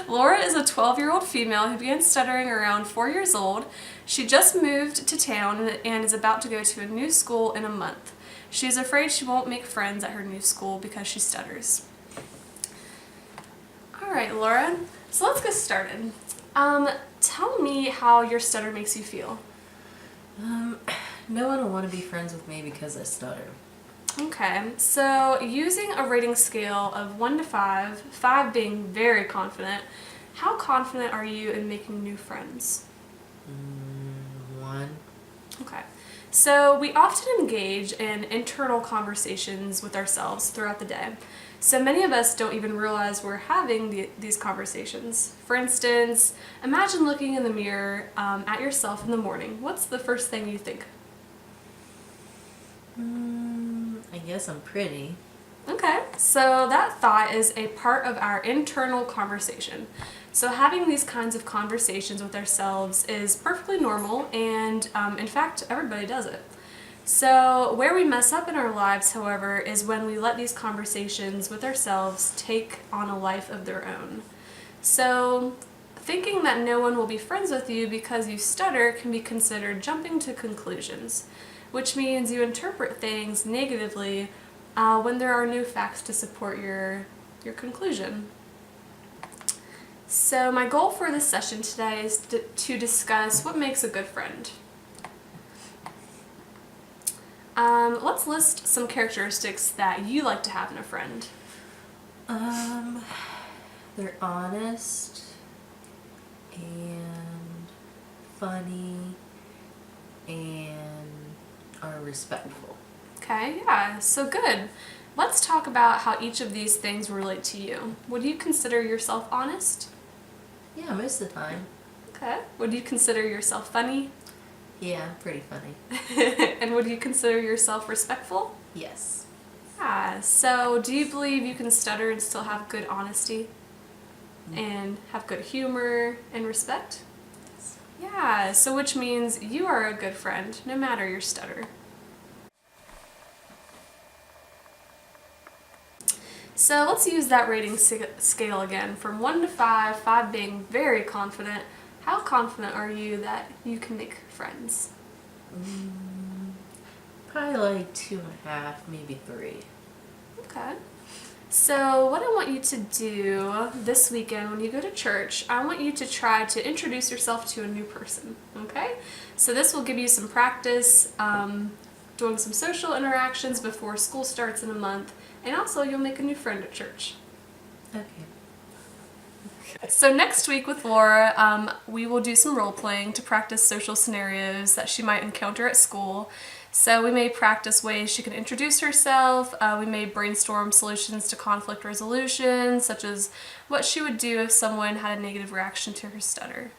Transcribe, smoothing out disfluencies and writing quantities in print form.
Laura is a 12-year-old female who began stuttering around 4 years old. She just moved to town and is about to go to a new school in a month. She is afraid she won't make friends at her new school because she stutters. Alright, Laura, so let's get started. Tell me how your stutter makes you feel. No one will want to be friends with me because I stutter. Okay, so using a rating scale of 1 to 5, 5 being very confident, how confident are you in making new friends? 1. Okay, so we often engage in internal conversations with ourselves throughout the day. So many of us don't even realize we're having these conversations. For instance, imagine looking in the mirror at yourself in the morning. What's the first thing you think? I guess I'm pretty. Okay, so that thought is a part of our internal conversation. So having these kinds of conversations with ourselves is perfectly normal, and in fact, everybody does it. So where we mess up in our lives, however, is when we let these conversations with ourselves take on a life of their own. So thinking that no one will be friends with you because you stutter can be considered jumping to conclusions, which means you interpret things negatively when there are no facts to support your conclusion. So my goal for this session today is to discuss what makes a good friend. Let's list some characteristics that you like to have in a friend. They're honest and funny and are respectful. Okay, yeah, so good. Let's talk about how each of these things relate to you. Would you consider yourself honest? Yeah, most of the time. Okay. Would you consider yourself funny? Yeah, pretty funny. And would you consider yourself respectful? Yes. Yeah, so do you believe you can stutter and still have good honesty? And have good humor and respect? Yes. Yeah, so which means you are a good friend, no matter your stutter. So let's use that rating scale again, from 1 to 5, 5 being very confident. How confident are you that you can make friends? Probably like 2.5, maybe 3. Okay. So what I want you to do this weekend when you go to church, I want you to try to introduce yourself to a new person, okay? So this will give you some practice doing some social interactions before school starts in a month, and also you'll make a new friend at church. Okay. So next week with Laura, we will do some role playing to practice social scenarios that she might encounter at school. So we may practice ways she can introduce herself, we may brainstorm solutions to conflict resolution, such as what she would do if someone had a negative reaction to her stutter.